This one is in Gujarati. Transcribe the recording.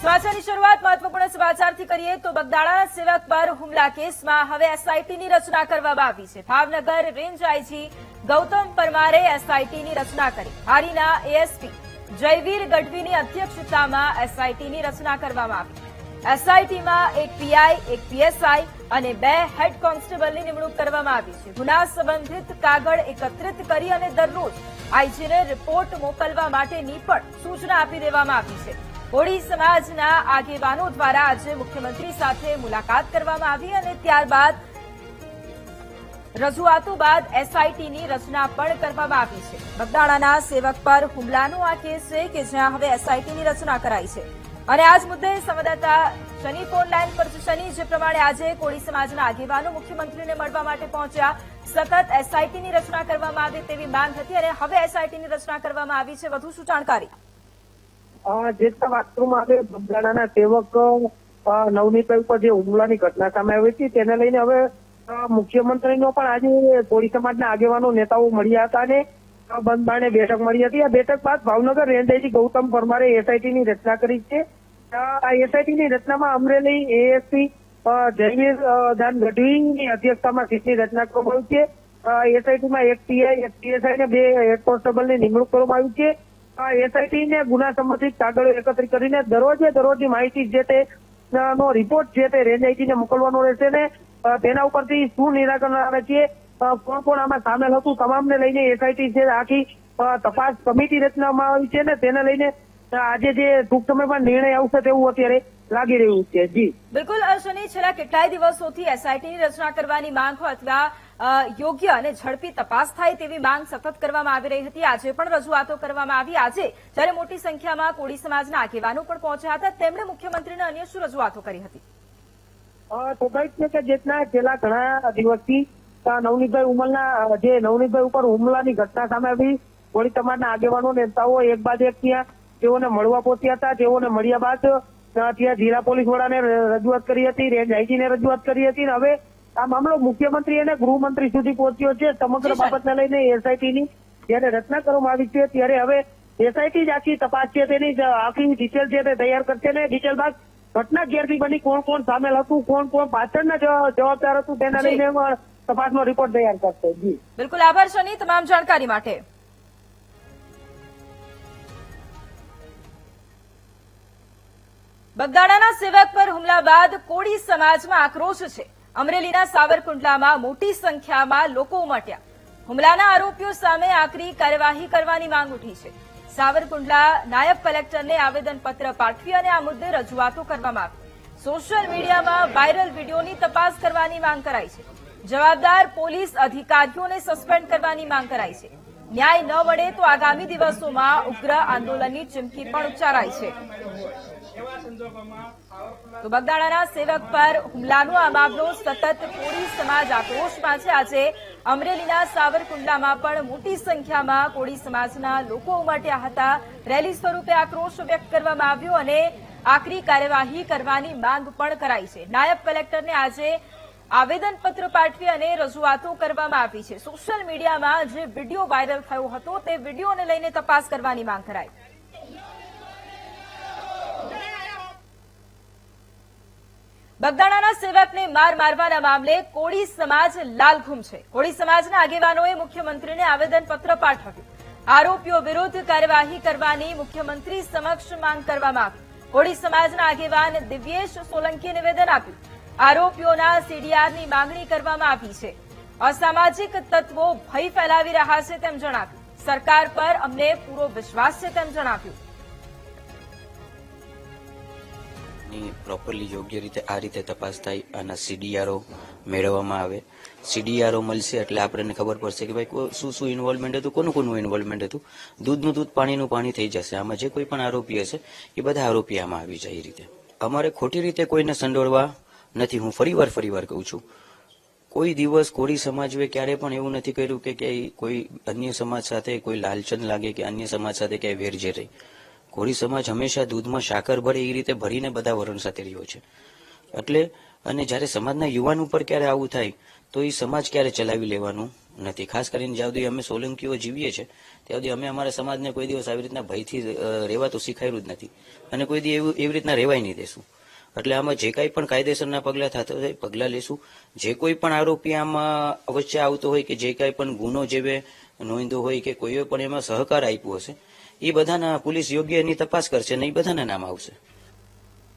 સમાચારની શરૂઆત મહત્વપૂર્ણ સમાચારથી કરીએ તો બગદાણા સેવક પર હુમલા કેસમાં હવે એસઆઈટીની રચના કરવામાં આવી છે। ભાવનગર રેન્જ આઈજી ગૌતમ પરમારે એસઆઈટીની રચના કરી। હારીના એએસપી જયવીર ગઢવીની અધ્યક્ષતામાં એસઆઈટીની રચના કરવામાં આવી। એસઆઈટીમાં એક પીઆઈ, એક પીએસઆઈ અને 2 હેડ કોન્સ્ટેબલની નિમણૂક કરવામાં આવી છે। ગુના સંબંધિત કાગળ એકત્રિત કરી અને દરરોજ આઈજીને રિપોર્ટ મોકલવા માટેની પણ સૂચના આપી દેવામાં આવી છે। કોળી સમાજના આગેવાનો દ્વારા આજે મુખ્યમંત્રી સાથે મુલાકાત કરવામાં આવી અને ત્યારબાદ રજૂઆતો બાદ એસઆઈટીની રચના પણ કરવામાં આવી છે। બગદાણાના સેવક પર હુમલાનો આ કેસ છે કે જ્યાં હવે એસઆઈટીની રચના કરાઈ છે અને આ જ મુદ્દે સંવાદદાતા શનિ ફોન લાઈન પર છે। શનિ, જે પ્રમાણે આજે કોળી સમાજના આગેવાનો મુખ્યમંત્રીને મળવા માટે પહોંચ્યા, સતત એસઆઈટીની રચના કરવામાં આવે તેવી માંગ હતી અને હવે એસઆઈટીની રચના કરવામાં આવી છે, વધુ શું જાણકારી? જે વાસ્તુમાં આવે બગદાણાના સેવક નવનીતભાઈ ઉપર જે હુમલાની ઘટના સામે આવી હતી તેને લઈને હવે મુખ્યમંત્રીનો પણ આજે કોળી સમાજના આગેવાનો નેતાઓ મળ્યા હતા અને બંધારણે બેઠક મળી હતી। આ બેઠક બાદ ભાવનગર રેન્જ આઈજી ગૌતમ પરમારે એસઆઈટીની રચના કરી છે। આ એસઆઈટીની રચનામાં અમરેલી એએસપી જયવીર ગઢવીની અધ્યક્ષતામાં સીટની રચના કરવામાં આવી છે। એસઆઈટીમાં એક પીઆઈ, એક પીએસઆઈ ને 2 હેડ કોન્સ્ટેબલની નિમણૂક કરવામાં આવી છે। એસઆઈટીને ગુના સંબંધિત કાગળો એકત્રિત કરીને દરરોજની માહિતી જે તે નો રિપોર્ટ જે તે રેન્જ આઈટીને મોકલવાનો રહેશે ને તેના ઉપરથી શું નિરાકરણ આવે છે, કોણ કોણ આમાં સામેલ હતું, તમામને લઈને એસઆઈટી છે આખી તપાસ કમિટી રચવામાં આવી છે ને તેને લઈને આજે જે ટૂંક સમયમાં નિર્ણય આવશે તેવું અત્યારે લાગી રહ્યું છે। જી બિલકુલ શનિ, છેલ્લા કેટલાય દિવસોથી એસઆઈટીની રચના કરવાની માંગ હોય અથવા યોગ્ય અને ઝડપી તપાસ થાય તેવી માંગ સતત કરવામાં આવી રહી હતી। આજે પણ રજૂઆતો કરવામાં આવી। આજે જ્યારે મોટી સંખ્યામાં કોળી સમાજના આગેવાનો પણ પહોંચ્યા હતા, તેમણે મુખ્યમંત્રીને અન્ય શું રજૂઆતો કરી હતી? સ્વાભાવિક છે કે જેટલા છેલ્લા ઘણા દિવસથી નવનીતભાઈ ઉપર હુમલાની ઘટના સામે આવી, કોળી સમાજના આગેવાનો નેતાઓ એક બાદ એક ત્યાં તેઓને મળવા પહોંચ્યા હતા। તેઓને મળ્યા બાદ ત્યાં જિલ્લા પોલીસ વડાને રજૂઆત કરી હતી, રેન્જ આઈજીને રજૂઆત કરી હતી અને હવે આ મામલો મુખ્યમંત્રી અને ગૃહમંત્રી સુધી પહોંચ્યો છે। સમગ્ર બાબતને લઈને એસઆઈટીની જયારે રચના કરવામાં આવી છે ત્યારે હવે એસઆઈટી જ આખી તપાસ છે તેની આખી ડિટેલ છે તે તૈયાર કરશે ને ડિટેલ બાદ ઘટના ક્યારથી બની, કોણ કોણ સામેલ હતું, કોણ કોણ પાછળના જવાબદાર હતું તેના લઈને તપાસનો રિપોર્ટ તૈયાર કરશે। જી બિલકુલ, આભાર શનિ તમામ જાણકારી માટે। બગદાણાના સેવક પર હુમલા બાદ કોળી સમાજમાં આક્રોશ છે। અમરેલીના સાવરકુંડલામાં મોટી સંખ્યામાં લોકો ઉમટ્યા। હુમલાના આરોપીઓ સામે આકરી કાર્યવાહી કરવાની માંગ ઉઠી છે। સાવરકુંડલા નાયબ કલેક્ટરને આવેદનપત્ર પાઠવી અને આ મુદ્દે રજૂઆતો કરવામાં આવી। સોશિયલ મીડિયામાં વાયરલ વિડીયોની તપાસ કરવાની માંગ કરાઈ છે। જવાબદાર પોલીસ અધિકારીઓને સસ્પેન્ડ કરવાની માંગ કરાઈ છે। ન્યાય ન મળે તો આગામી દિવસોમાં ઉગ્ર આંદોલનની ચીમકી પણ ઉચ્ચારાઈ છે। તો બગદાણાના સેવક પર હુમલાનો આ મામલો સતત કોળી સમાજ આક્રોશમાં છે। આજે અમરેલીના સાવરકુંડલામાં પણ મોટી સંખ્યામાં કોળી સમાજના લોકો ઉમટ્યા હતા। રેલી સ્વરૂપે આક્રોશ વ્યક્ત કરવામાં આવ્યો અને આકરી કાર્યવાહી કરવાની માંગ પણ કરાઈ છે। નાયબ કલેક્ટરને આજે આવેદનપત્ર પાઠવી અને રજૂઆતો કરવામાં આવી છે। સોશિયલ મીડિયામાં જે વિડીયો વાયરલ થયો હતો તે વિડીયોને લઈને તપાસ કરવાની માંગ કરાઈ। બગદાણાના સેવકને મારવાના મામલે કોળી સમાજ લાલઘુમ છે। કોળી સમાજના આગેવાનોએ મુખ્યમંત્રીને આવેદનપત્ર પાઠવ્યું। આરોપીઓ વિરુદ્ધ કાર્યવાહી કરવાની મુખ્યમંત્રી સમક્ષ માંગ કરવામાં આવી। કોળી સમાજના આગેવાન દિવ્યેશ સોલંકીએ નિવેદન આપ્યું। આરોપીઓના સીડીઆરની માંગણી કરવામાં આવી છે। અસામાજિક તત્વો ભય ફેલાવી રહ્યા છે તેમ જણાવ્યું। સરકાર પર અમને પૂરો વિશ્વાસ છે તેમ જણાવ્યું। પ્રોપરલી યોગ્ય રીતે આ રીતે તપાસ થાય, આના સીડીઆરઓ મેળવવામાં આવે। સીડીઆરઓ મળશે એટલે આપણને ખબર પડશે કે ભાઈ શું શું ઇન્વોલ્વમેન્ટ હતું, કોનું ઇન્વોલ્વમેન્ટ હતું। દૂધનું દૂધ પાણીનું પાણી થઈ જશે। આમાં જે કોઈ પણ આરોપી હશે એ બધા આરોપી આમાં આવી જાય। એ રીતે અમારે ખોટી રીતે કોઈને સંડોળવા નથી। હું ફરીવાર કહું છું, કોઈ દિવસ કોળી સમાજે ક્યારે પણ એવું નથી કર્યું કે કોઈ અન્ય સમાજ સાથે કોઈ લાલચન લાગે કે અન્ય સમાજ સાથે ક્યાંય વેરઝેર રહી। કોળી સમાજ હંમેશા દૂધમાં સાકર ભરે એ રીતે ભરીને બધા વરણ સાથે રહ્યો છે। એટલે અને જ્યારે સમાજના યુવાન ઉપર ક્યારે આવું થાય તો એ સમાજ ક્યારે ચલાવી લેવાનું નથી. ખાસ કરીને જ્યાં સુધી અમે સોલંકીઓ જીવીએ છીએ ત્યાં સુધી અમે અમારા સમાજને કોઈ દિવસ આવી રીતના ભયથી રહેવાતું શીખાયું જ નથી અને કોઈ દિવસ એવી રીતના રહેવાય નહીં દેશું. એટલે આમાં જે કાંઈ પણ કાયદેસરના પગલાં થતા હોય પગલાં લેશું. જે કોઈ પણ આરોપી આમાં અવશ્ય આવતો હોય કે જે કાંઈ પણ ગુનો જેવે નોંધ્યો હોય કે કોઈએ પણ એમાં સહકાર આપ્યો હશે એ બધાના પોલીસ યોગ્ય એની તપાસ કરશે અને એ બધાના નામ આવશે.